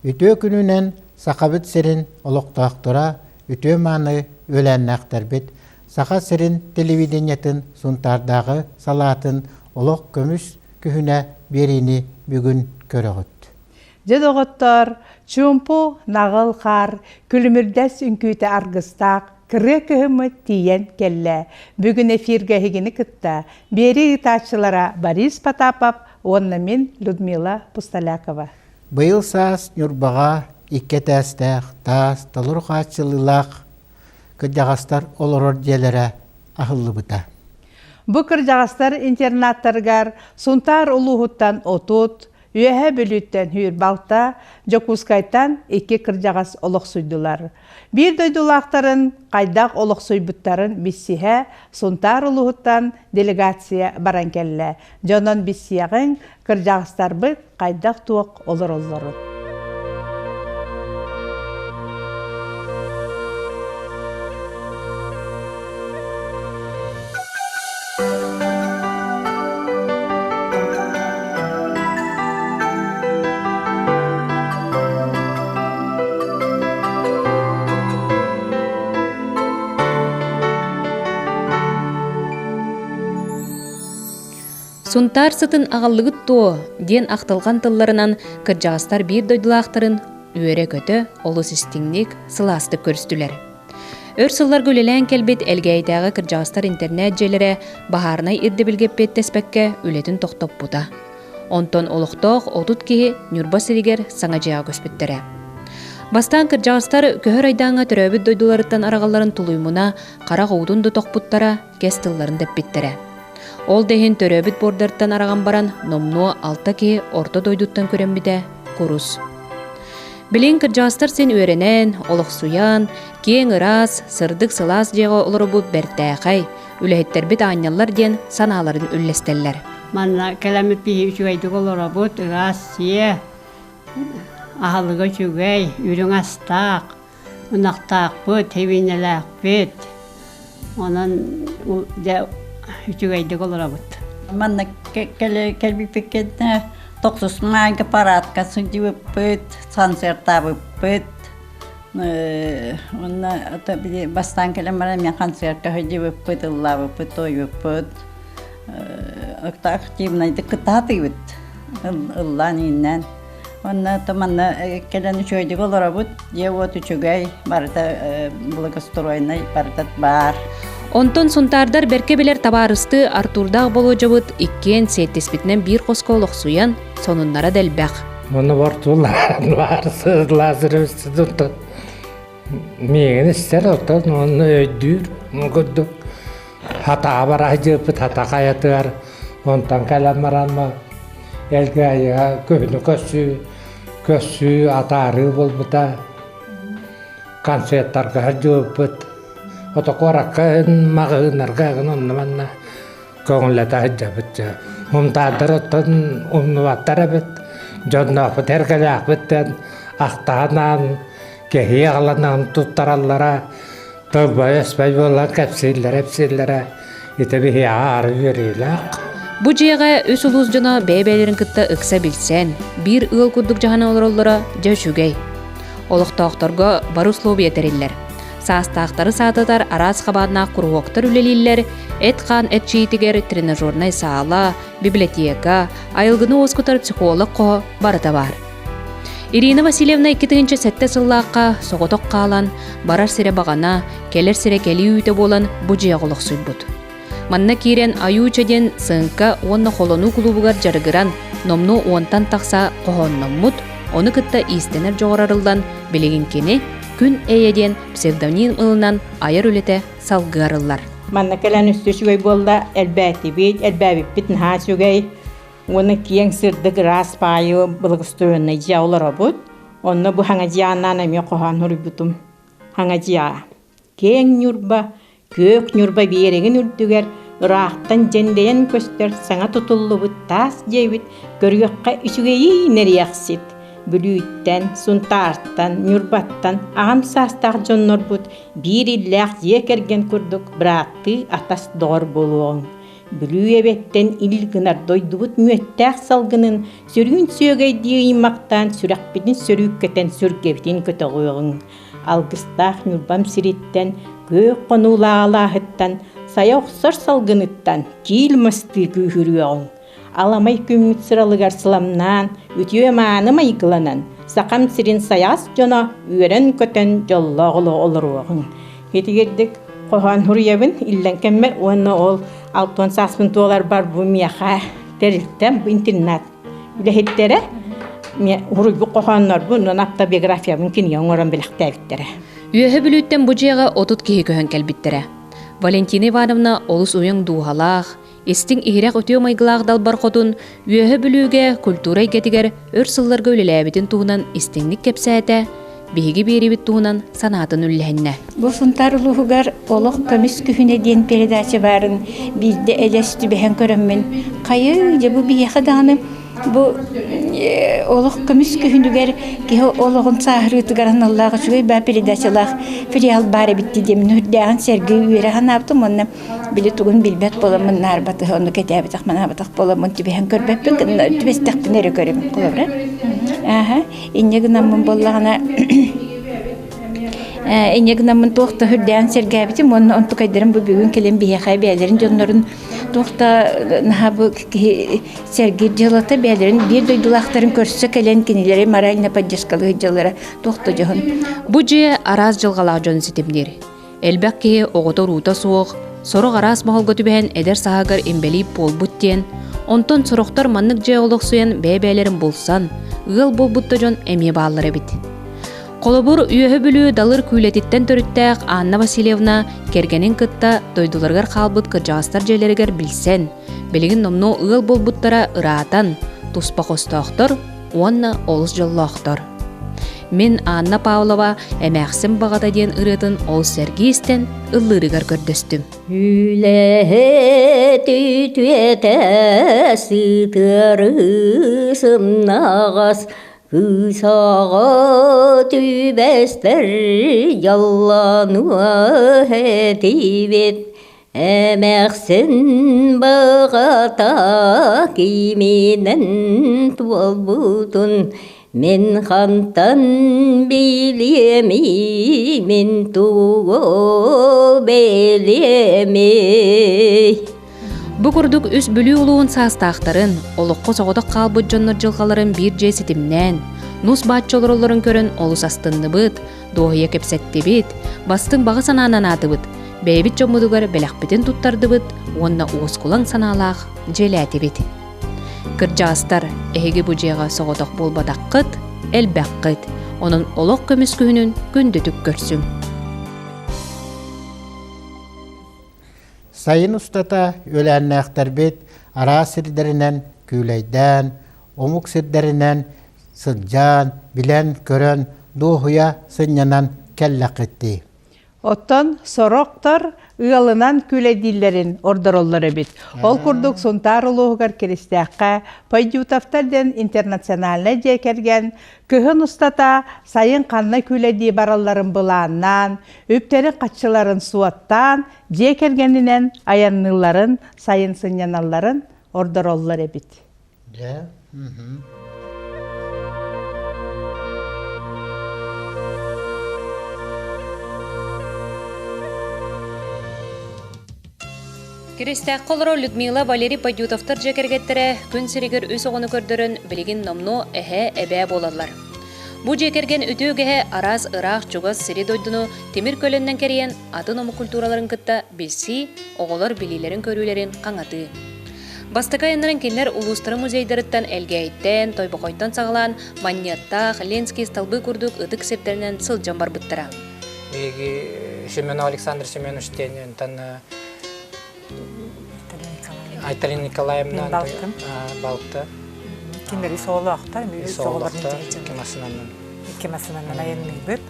Ütö күнүнен сақабыт сирин олоқтақтыра ütö маны өләннәқтәрбет. Сақа сирин телевидениятын сунтардағы салатын олох көмүс күһүнэ берини бүгүн көрөгөт. Жедоғыттар, чумпу нағыл қар, күлімірдәс үнкүйті арғыстақ, кірі күхімі тиен келлі. Бүгін эфирге хегені кітті. Бері итачылара Борис Потапов, онна мен Людмила Пусталякова. Быйыл саас Нюрбаға икке тәстәқ, тас, талыр қачылылақ, кырдағастар олорор делері ахылы бұта. Бұ кырдағастар интернаттарғар сунтар улуғыттан отут, үйәһә бүліттен үйір балта, жокускайтан екі кырдағас олық сұйдылар. Bir дойдулақтарын, қайдақ олық сұйбыттарын біссіхә сунтар улуғыттан делегация баран келі. Жонон біссияғын кырдағастар бұд қайдақ туық олыр олыры. Сунтар сытын ағаллығыт туы, ден ақтылған тылларынан кыржағастар бір дойдылақтарын үйере көті олы систіңнік сыласты көрістілер. Өр сыллар көлелән келбет әлгәйдәғы кыржағастар интернет желері бағарнай ирді білгеп беттеспәкке үлетін тоқтап бұда. Онтон олықтоқ отут кейі нүрба сиригер саңа жағы көспеттері. Бастан кыржағастар көхір айдаңа түрәбіт дойдыларыттан арағаларын тұлуймуна қара ғудын тұтоқ бұттара кәс тылларын дөппеттері. Ол дехин төрөбіт бордартан араған баран номну алта ке орто дойдуттан көренбіде курус. Білен кыржағастар сен өренен, олық суян, кең ырас, сырдық сылас жеға олыры бұд бәрттәқай, үләйттер біт анялар ден саналарын үллестеллер. Манна кәләмет бейі үшігейді олыры бұд, ырас сие, ағалығы жүгей, үрің астақ, ұнақтақ бұд, тевенеләқ бұд. Онан үчүгейдик олора бут. Манна келби пекетне токсусмайга паратка сыдыбыппыт, концерттабыппыт. Онна табили бастан келемара мен концертка хыдыбыппыт, ыллабыппыт, тойбыппыт. Акта активнайды кытатыбыт. Ылланиннен. Онна таманна келен үчүгейдик олора бут. Же вот үчүгей барда благоустроенный бардат бар. Онтон сунтардар берке билер табарысты Артурдаг болу жабыт иккен сеттеспитнен бір қосқа олық суян сонуннара дәлбәқ. Оны бартуларын барысы лазырыбысты тұнтын. Меген істер отын, оны өйдір, мүгідді. Хата бара жепіт, хата қаятығар. Онтан кәлемаранма әлгі айыға көйіні көссі атары болбыта. Концерттарға жепіт. Отокоракка мағынаргағын оннаманна көңілләті әджабытча. Умтадыр оттын умнуаттар әбет, жоннақпыт әргәләқпіттен ақтағынан кехи ағыланан тұттараллара тұлбай өспәй болан кәпсейлері етебі ағары верейләқ. Бұ жеға өс ұлыз жона бәйбәлерін кітті ұқса білсен, бір ұл күрдік жағаны олыроллара жөшігей. Олықтақтарға бар ұслуы етерелер. Састақтары сатытар арас қабадына құруоқтар үлелілер, әт-қан әт-жейтігер тренажернай саала, библиотека, айылғыны оскутар психолог қоғы барыта бар. Ирина Васильевна 2-ші сәтті сыллаққа соғытық қалан, барар сире бағана, келер сире келі үйті болан бұжия құлық сұйбұд. Манна керен аюучаден сыңқа онна қолону клубығар жарығыран, номну онтан тақса қоғоннаммұд, оны кітті истенер жоғарарылдан білеген кені, күн әйеден псевдоним ылынан айыр үлеті салғарылар. Манна кәлән үсті шүгей болда әлбәті бейт, әлбәбіп бітін ха шүгей. Оны кең сырдық рас пайы бұлғыстойынна жаулары бұд. Оны бұ хаңа жианнан әме қоған ұр бұтым. Хаңа жиа. Кең нүрба, көк нүрба береген үрдігер, ұрақтан жендейін көстер саңа тұтылы бұд тас жейбіт, көргіққа үшігейі нәрияқсет. Бүлүйттен, сунтарттан, нүрбаттан, ағам састақ жоннор бұд, бір илләқ жекерген күрдік, бірақты атас дор болуың. Бүлüебеттен ил гынар дойдубут мүөттәк салгынын сөрүүн сөөгей диймактан сүрәкпитин сөрүүккетен сөргебитин көтөгүгүн. Алгыстах нүрбам сириттен көк конуулаалаахыттан сая оксор салгыныттан киил масты күүхүрүөгүн. Аламай күмүт сыралыгар сыламнан үтүө мааны майгыланан сакам сирин саяс жона үөрен көтен жоллоголо олоруогун. Хетигердик кохан хуруябын иллен кеммер уонна ол $6,000 бар бу мияха терилтем интернет. Үлехеттере хуруйбу коханнар бу напта биография мümkün яңоран белектебиттере. Үөһө бүлүүттен бу жыйга 30 киһи көһөн келбиттере. Валентина Ивановна олус уяң дуухалаах, истиң иһирэх өтүө майгылаах далбар хотун үөһө бүлүүгэ культура игетигер өр сылларга үлелээбитин туһунан истиңник кепсээте, биһиги биирибит туһунан санаатын үллэһинне. Бу сунтар улуугар Олох көмүс күһүнэ диэн передача барын бирде элестү бэхэн көрөммүн. Кайы же бу бияха дааны бу Олох көмүс күһүнүгер ки Олохун сахрытыгаран Аллага чугай ба передачалах филиал бары битти дем нүрдәгән серги үереһен аптым онны биле тугун билбет боламын нарбаты онны кетәбе тахмана батак боламын тибеһен көрбәппен тибестәкпен эре көрөм колобра. Аха иннегнамын боллагана иннегнамын тохта хүрдән сергәбитим онны онту кайдырым бу бүгүн келем бияха бәләрен жоннорун тохта нахабы серги җылата бәләрен бир дойдулактарын көрсө келен киниләре морально поддержкалы җыллары тохта җон. Бу же араз жылгалак жон ситемнер. Элбәкке оготор ута суык, сорог араз махалга түбәһен эдер сагар эмбели полбут тен, онтон сорохтар маннык же олох суян бәбәләрен булсан, ыл болбутта жон эме баалары бит. Колобур үөһө бүлүү далыр күйлетиттен төрүттәк Анна Васильевна кергенин кытта дойдуларгар халбыт кыржастар желеригер билсен, билигин номно ыл болбуттара ыраатан, туспа хостоохтор, уонна олус жоллоохтор. Мен Анна Павлова эмәхсен багата диен ырытын ол сергистен ыллырыгар көрдөстүм. Үләһе түтүетә сытыры сымнағас Күсаға түбәстер яллануа хәтибет Әмәқсін бағата кименен туалбутун Мен хантан билемей, мен туго белемей Бу курдук үс бүлүү улуун саастаактарын, олокко соготок калбыт жоннор жылгаларын бир же ситимнен, нус баатчолоролорун көрөн олус астынныбыт, доохуя кепсеттибит, бастын бага санаанан атыбыт, бэйбит жоммудугар белекпитин туттардыбыт, уонна уоскулаң санаалаах желәтибит. Кыржаастар эһиги бу жыйга соготок болбадаккыт, элбәккыт, онун Олох көмүс күһүнүн күндүтүк көрсүм. Sayın ustata ölenekler bit, ara sirlerinden, küyleyden, omuk sirlerinden, sıccan, bilen, körön, doğuya sınyanan kellak etti. Oton soroktor ıyalınan küledillerin ordorolları bit. Ol kurduk suntar uluğugar kiristiyakka, paydutaftarden internasyonalne cekergen, kühün ustata sayın kanna küledi baralların bılağından, üpterin kaççıların suattan, cekergeninen ayanlıların, sayın sınyanalların ordorolları bit. Ya, Киристәк колоро Людмила Валерий Падютовтар жекергеттере күн сиригер өс оғыны көрдөрін білген номно әхе әбә болалар. Бу жекерген өтөөгеһе араз ыраах чугас сири дойдуну темир көлөннен кериен атын ому культураларын кытта билси, оголор билилерин көрүүлерин каңаты. Бастакайыннарын кинлер улустары музейдеріттен элгейттен, тойбокойтан сағалан, маньяттақ, ленский столбы курдук ыдык септерінен сылжан бар бұттыра. Семенов Александр Семенович Айталина Николаевна балыкты. Киндер Олохта, Олохта, кемасынан аянный бит.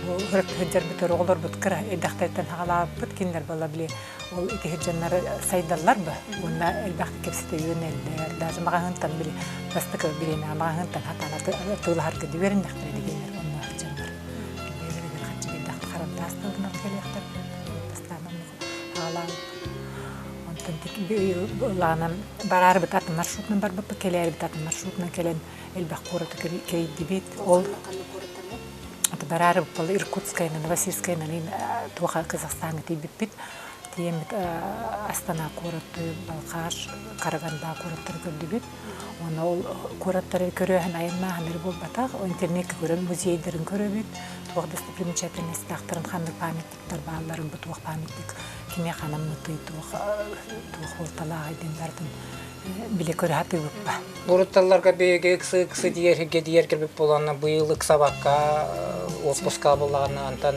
Бу хөрөктөр бит оглор бит кыра эдактайтан хагала бит киндер бала биле. Ол ити хеджаннар сайдаллар ба. Уна элбахт кепсите юнелдер. Даже магантан биле. Бастык биле магантан хатана тыла харкы диберин дактыр дигендер. Уна хеджаннар. Биле хатчы дакт харам дастын келектер. Бастамам хагала Ланам барар бит атын маршрутнан бар бит келер бит атын маршрутнан келен элбах корот керейди бит ол аты барар бит Иркутская Новосибирская налин туха Казахстанга тибит бит тием Астана корот Балқаш Караганда короттар көрдү бит оны ол короттар көрөһөн айынма ханыр бол батак интернет көрөн музейдерин көрө бит тух достопримечательность тактарын хандык памятниктер бааларын бу тух памятник киме ханамны тух орталага дендердин биле көрө хаты буппа Бурутталларга беге кысы диер келбеп болганна быйыл сабакка отпуска болганы антан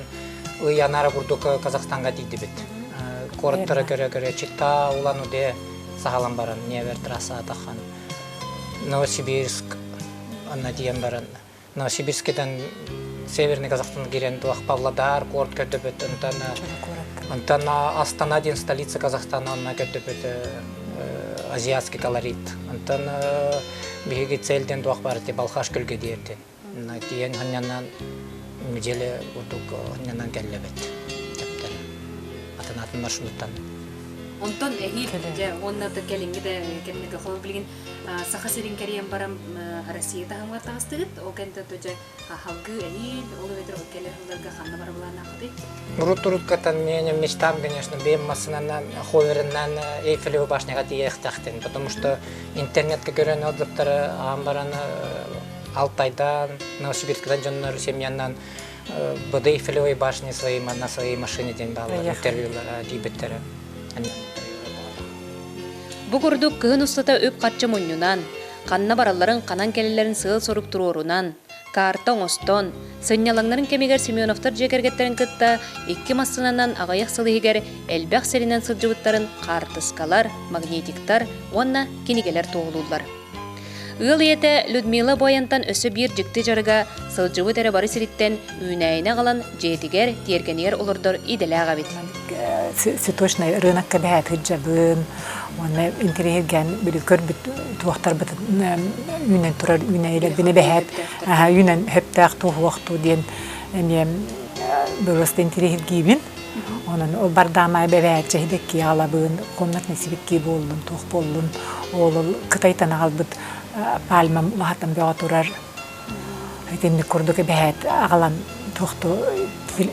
ыянара бурдук Казахстанга тийди бит. Короттара көрө чита улануде сагалам баран невер трасса атахан. Новосибирск анна диен баран. Новосибирскеден Северный Казахстан кирен туах Павлодар корт көтөбөт антан Астана ден столица Казахстана анна көтөбөт азиатский колорит. Антан биги целден туах барты Балхаш көлгө диерден. Тиен ханнан миделе урдук ханнан келлебет. Тептер. Атанатын маршруттан. Онтон эхи онна да келингде кемнеге хол билген саха серин кериен барам Россия тагымга тагыстыгыт окенте төже халгы эхи олу ветер келер хылдарга ханна барабылана акты. Рут катан менин мечтам, конечно, беммасынан ховериннан Эйфелеву башняга тиехтахтен, потому что интернетке көрөн отзывтары амбаран Алтайдан, Новосибирскдан жоннор семьянан быды Эйфелевой башни на своей машине ден балы интервьюлар дибеттері. Бу курдук кыын устата өп катчы муннунан, канна баралларын канан келелерин сыыл сорук туруорунан, карта оңостон, сыннялаңнарын кемигер Семеновтар жекергеттерин кытта, икки массынанан агаяк сылыгер элбэх серинен сылжыбыттарын картыскалар, магнетиктар, онна кинигелер тоолуулар. Ыл ете Людмила Боянтан өсі бир жыкты жарыга сылжыбы тәрі бары сириттен үйнәйіне қалан жетігер, тергенер олырдыр иделяға бит. Цветочный рынок кәбәт хиджабын, оны интерьерген білікөр біт туақтар біт үйнен тұрар үйнәйлер біне бәхәт, үйнен хөптәқ туғы уақту ден бұрысты интерьер гейбін. Onun o bardamay bebeğe hidekki alabın, komnat nesibikki bollun, tuğ bollun, oğlul kıtaytan albıt palmam vahatam beğaturar. Haytemni kurduk behet ağalan tuğtu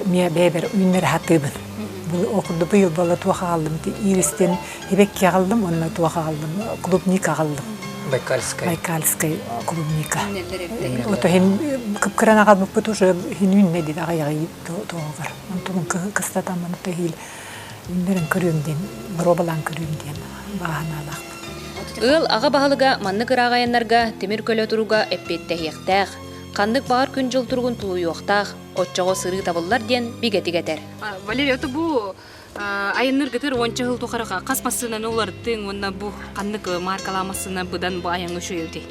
miye beber ünleri hatıbın. Bu okurdu bu yıl bala tuğ aldım, iristen hidekki aldım, onunla tuğ aldım, klubnika aldım. Байкальская клубника. Вот hen кыпкырана калып бут уже hen үнне dedi аягы тоогар. Антон кыстатам аны тегил. Үннерен көрөмден, бробалан көрөмден баһаналак. Ыл ага баһалыга манны кыраагаяннарга темир көлө туруга эппеттехтех. Кандык бар күн жыл тургун тулуюктах, отчого сыры табыллар ден бигетигетер. Валерия, это бу айынныр гытыр онча хыл тухарага касмасынан олардын онна бу кандык маркаламасына быдан бу аяң үшөйөти.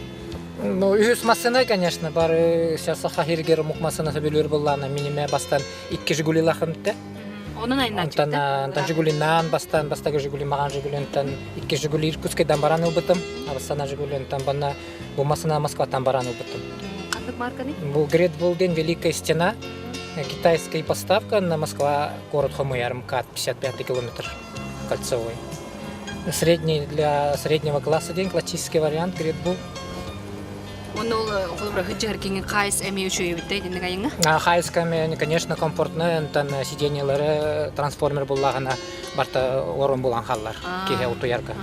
Ну, үс массына, конечно, бары сейчас хахиргер мукмасына сөбөлөр буллана миниме бастан 2 Жигули лахымты. Онун айынан чыкты. Антан Жигулинан бастагы Жигули маган Жигулинтан 2 Жигули Иркутскайдан баран убытым, абастана Жигулинтан бана бу массына Москвадан баран убытым. Кандык марканы? Бу Грет Булден Великая стена. Китайская поставка на Москва, город Хомуяр, МКАД, 55 километр кольцевой. Средний для среднего класса день, классический вариант, Грет Бул. Он холбра хиджаркинг кайс эми үшөйбүттей дендег айыңга? Хайсками, конечно, комфортно, там сиденьелері трансформер буллагана барта орын булган халлар, кеге утуярга.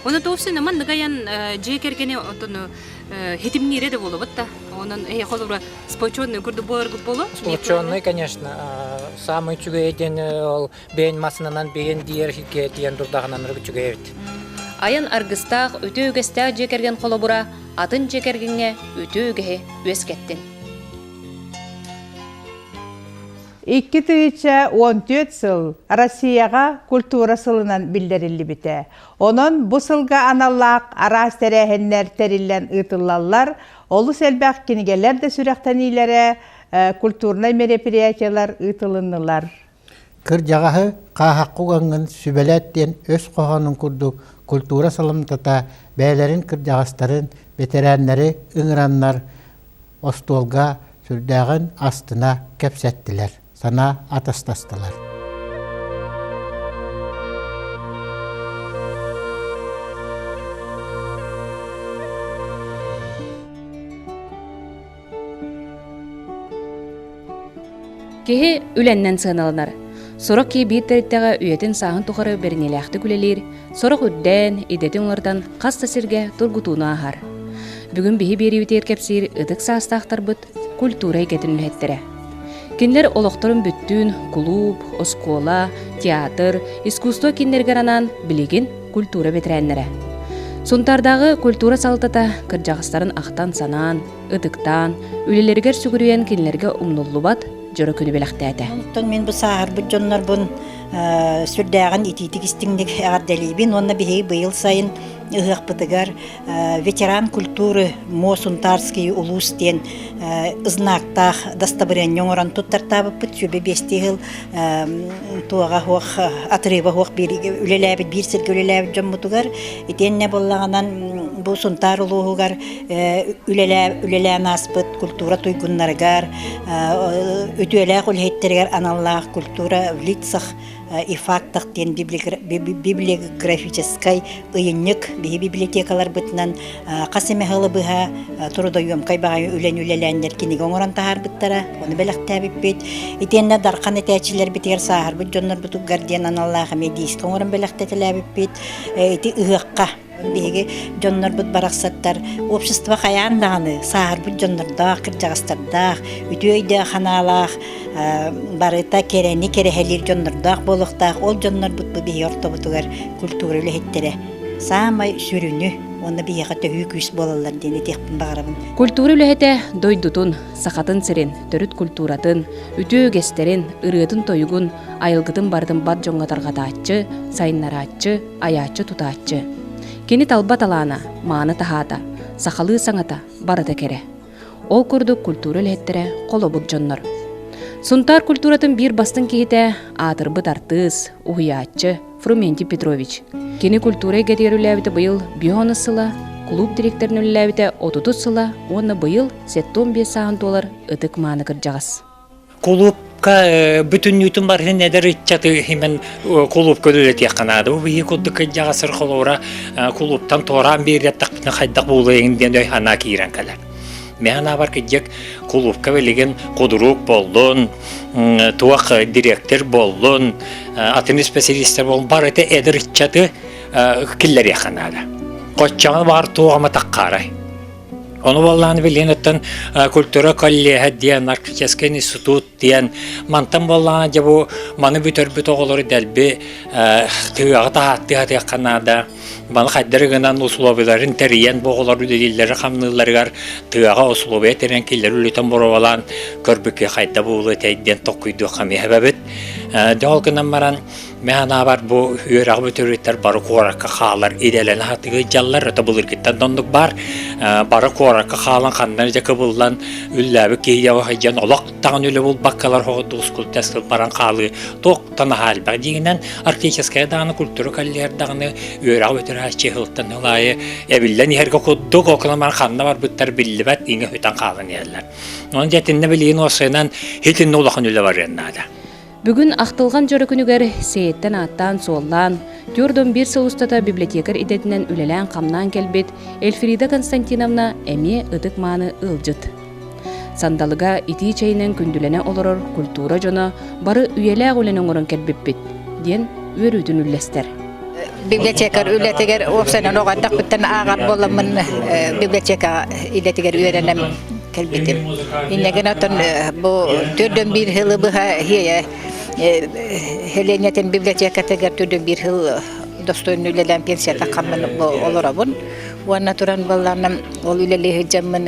Оны тофсен аман дагаян жекергене отону хитимнире де болобот да. Онун холбра спочонный курду боларгы боло? Спочонный, конечно. Самый чугейден бейн масынанан бейн диер хике диен дурдагынан чугейбит. Аян аргыстақ өте өгестәк жекерген қолыбыра, атын жекергенге өте өгеhe өскеттін. 2014 сыл Россияға культура сылынан билдерилли бите. Онон бу сылга аналлақ арас тәрәхеннер тәриллен ытыллалар, олус әлбәқ кинигелер де сүрәқтәнилері культурный мероприятиялар ытылыннылар. Кыр жағағы қағаққуғанғын сүбәләттен өз қоғанын күрдік культура салымтата бәлерін кыр жағастарын ветераннары ыңыраннар остолға сүрдәғін астына кәпсәттілер, сана атастастылар. Кеһи үләннән сыналанар. Сорок ки биттәриттәгә үетен саһын тухары бернеләхте күлелер. Сорок үддән идәтен улардан каста сиргә тургутуна ахар. Бүгүн биһи бери үтер кепсир ытык састахтар бут культура игетин үлһеттере. Кинлер олохторун бүттүн клуб, оскола, театр, искусство кинлергеранан билигин культура ветереннере. Сунтардагы культура салтата кыржагыстарын ахтан санаан, ытыктан, үлелергер сүгүрүен кинлерге умнуллубат жөрө күнү белектәте. Мен бу сахар бу жоннор бун сүрдәгән ититик истиңдик әгәрдәлибин, онна бихи быйыл сайын ыгык бытыгар ветеран культуры Мосунтарский улустен знактах достоверение оран туттартабы пүтүбе бестигил туага хох атрыба хох бириге үлеләбит бир сирге үлеләбит жоммутугар итенне боллаганан бу сунтар улугар үлелә наспыт культура туйгуннаргар өтүелә кулһеттергер аналлах культура в лицах и фактах тен библиографической ыйыннык библиотекалар бытынан касемехалы быха турудойом кайбагай үлән-үләләннәр кинеге оңоран тахар быттара оны беләктәбит бит итенне даркан этәчләр битер сахар бу жоннор буту гардиан аналлахы медийск оңоран беләктәтеләбит бит ити ыгыкка биге жоннор бут бараксаттар общество хаяндагы сахар бу жоннорда кыржагастарда үтөйдә ханалах барыта керени керехелир жоннорда болуктак ол жоннор бут бу ортобутугар культура үлеттере самай сүрүнү оны бияга төгүс болалар дени текпин багарабын. Культура үлехете дойдутун, сахатын сирин, төрүт культуратын, үтөө гестерин, ырыытын тойгун, айылгытын бардын бат жоңгатарга таатчы, сайыннараатчы, аячы тутаатчы. Кени талба талана, мааны тахата, сахалы саңата, барыта кере. Ол курдук культура үлехеттере колобут жоннор. Сунтар культуратын бир бастын кихите атырбыт артыс, уhuyaatчы Фрументий Петрович. Кени культура гетирүләбите быйыл бионы сыла, клуб директорын үләбите 30 сыла, оны быйыл $75 ытык мааны кыржагас. Клубка бүтүн ютун бар недер итчаты химен клуб көлөлөт яканады. Бу бии куддук жагасыр холора клубтан торан береттак хайдак болуйын ден хана кирен калар. Механа бар кыжык клубка велеген кудурук болдун, туак директор болдун, атын специалисттер болдун, бар эте эдер итчаты киллер яканады. Коччаңы бар туагыма таккарай. Onu vallahi bilenetten kultura kolleha diyen arkeolojik institut diyen mantan vallahi bu manı bütün oğulları delbi tığata hattı Kanada bana kaydırgınan usulobelerin teriyen bu oğulları delilleri hamlılar tığa usulobet eren killer ülüten borulan körbüke kayda bu teyden tokuydu kami hebebet dalgınan maran mehana var bu yörak bütürütler barı korakka xalar idelen hatıgı jallar öte bulur gitten donduk bar barı korakka xalan kandan jaka bullan üllabı ki yavaşcan Олох tağın öyle bul bakkalar hoğdu uskul teskil baran xalı tok tana hal bak diyinen arkeolojik dağını kulturu kalliyer dağını yörak bütür haçı hıltan hılayı ebillen yerge kudduk okulaman kanna var bütler billibet inge hütan xalın yerler onun jetinde biliyin osaynan hitin Олох'un öyle var yanada. Бүгүн актылган жөрөкүнүгөр сейеттен аттан соллан, түрдөн бир сылустата библиотекар идетинен үлелен камнан келбет Эльфрида Константиновна эме ыдык мааны ылжыт. Сандалыга ити чайнен күндүлене олорор культура жона бары үйеләк үленен орон келбеппит, ден өрүдүн үллестер. Библиотекар үлетегер опсанан огаттак биттен агат боламын библиотека илетегер үйренем келбетим. Иннеген атын бу түрдөн бир хылы быха хие Heleniyeten biblioteka gertüdü bir yıl dostun ülelen pensiya takamın olurabun. Wana turan ballanam ol üleli jamın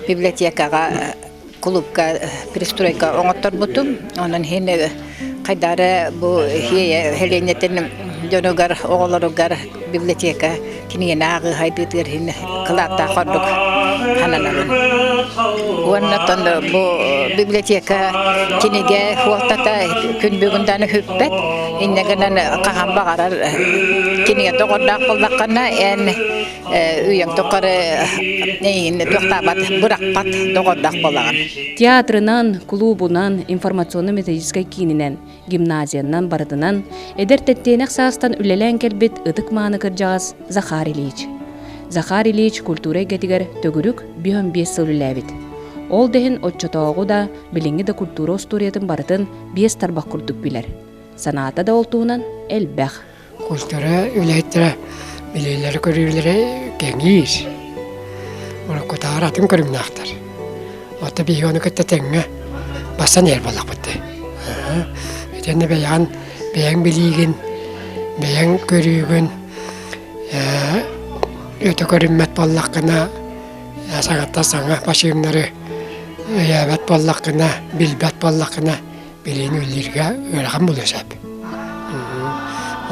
biblioteka klubka pristroyka ongotor butum. Onun hine kaydara bu Heleniyeten jonogar oğlarugar biblioteka kini nağı haydıdır hine klata korduk hananamın. Wana tan bu biblioteka kinige huatata kun bugündan hübbet innegenen qahan bagarar kinige toqorda qoldaqana en uyang toqare neyin toqtabat buraqpat toqorda qolagan. Teatrынан, клубунан, информационно-методической кининен, гимназиянан бардынан, эдертеттенек саастан үлелен келбет ыдык мааны кыржагас Захар Ильич. Захар Ильич культура гетигер төгүрүк 15 сыл үлелебит. Ол дehen отчотоогу да билиңи да культура историятын барытын биес тарбак курдук билер. Санаата да олтуунан элбэх. Культура үлэйттера билейлері көрүлері кеңиир. Оны кутааратын көрүмнақтар. Ота бейоны күтті тәңі басан ер болақ бұтты. Өтені бәян білейгін, бәян көрігін, өті көріммет боллаққына, саңатта саңа башыңнары өйәбәт боллаққына, білбәт боллаққына білейін өлерге өліған бұл өсәп.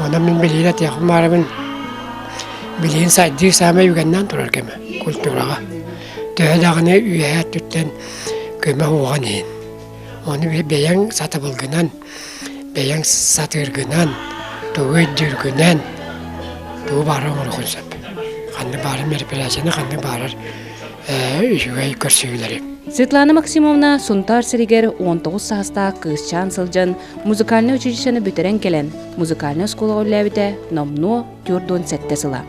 Оны мен білейін әтеқім барымын, білейін сайдық сама үгеннен тұрар кемі, культураға. Төхедағыны үйәйәт түттен көмі оған ең. Оны бәян саты болғынан, бәян сатырғынан, туғы дүргінен, туғы бары оңыр құнсап. Қанды бары мероприятияны, қанды бары үйгей көрсігілері. Светлана Максимовна Сунтар Сиригер 19 саста кызчан сылжан музыкальный училищені бүтерен келен музыкальный школа олябіте номно түрдон сәтті сыла.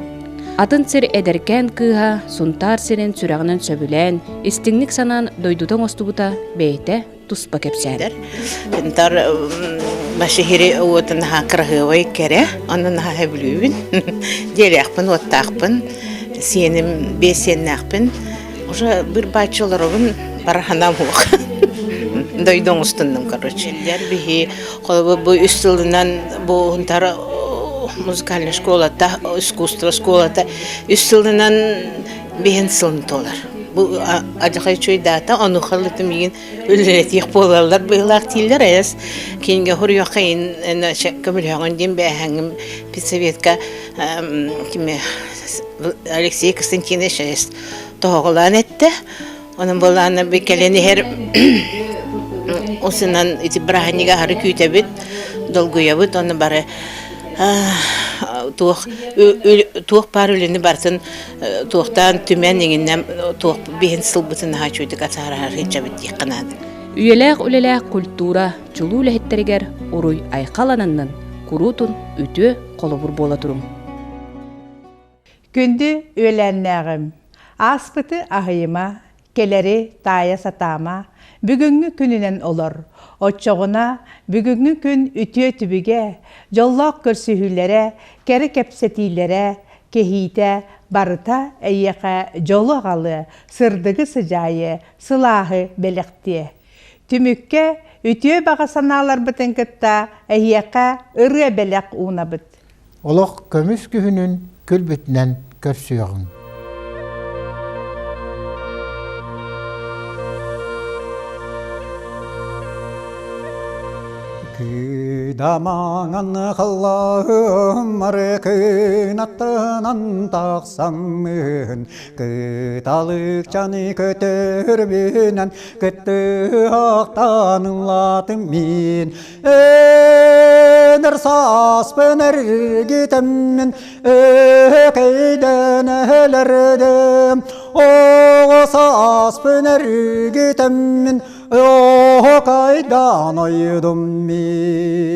Атын сир эдеркен кыға Сунтар Сирин сүрағынан сөбілен, истіңнік санан дойдутан остубута бейте туспа кепсен. Бентар башихири оотын хақырғывай кере, онын хабілуін, деляқпын, оттақпын, сенім бесеннақпын. Уже бір бачыларығын бараханам оқ. Дойдың ұстындым, короче. Бихи, бұл үстілдінен, бұл ұнтары музыкальный школата, искусство школата, үстілдінен бейін сылын толар. Бұл ажықай чойдата, оны қалытым еген өлілетек болалар, бұйлақ тейлер әйіз. Кейінге ғыр yoqайын, көміл оған дем бәйәңім педсоветка Алексей Константинович әйіз. Тоғылан әтті. Оның болағына бекелені әр осынан браханиға ары күйті біт, долгуя біт, оны бары туық бар өліні бартын туықтан түмен еңінен туық бейін сыл бұтын хачуйдық атағары арғынша біт еққанады. Үйеләқ культура чулу ләхеттерігер ұруй айқалананын, күрутын үті қолыбыр бола тұрым. Күнді өләннәғім. Аспыты ағыйыма, келері тая сатама, бүгінгі күнінен олар. Отчоғына бүгінгі күн үтіе түбіге, жоллақ көрсүхілері, кәрі кәпсетилері, кехейті, барыта әйеқа жолу ағалы, сырдығы сыжайы, сылағы бәліқті. Түмікке үтіе баға саналар бұтын күтті, әйеқа ұры бәліқ уына бұт. Олох көмүс күһүнүн күл бүтінен көрсүйоғын. Кыдамаңан қалағым арқын аттынан тақсамын, кыталық жаны көтербенен күтті ақтанылатым мен. Өнір саспын әргетіммен өкейден әлірдім, оғы саспын әргетіммен Окайдан ойдым мен.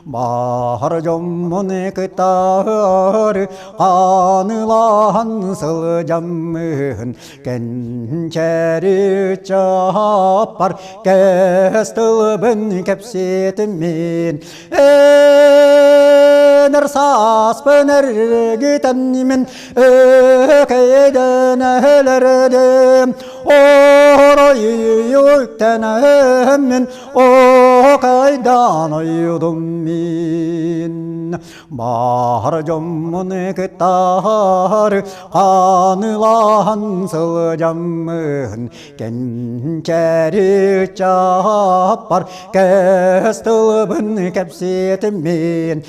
Бар жоммын кытары қанылан сылжамын, кенчәрі чапар кәстілбін кәпсетімен. Өнір саспын әргетіммен өкейден әлірдім, Юктенеммен окайдан ойдым мен. Бар жоммын кытары қанылан сылжамын, кенчәрі чапар кәстілбін кәпсетімен.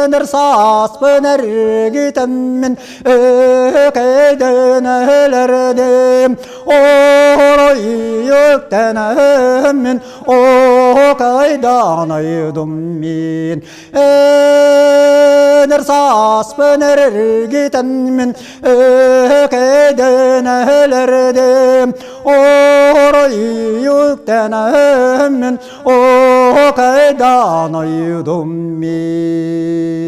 Өнір саспын әргетіммен өкейден әлірдім, орой өктенеммен окайдан ойдым мен. Өнір саспын әргетіммен өкейден әлірдім, орой өктенеммен окайдан ойдым мен.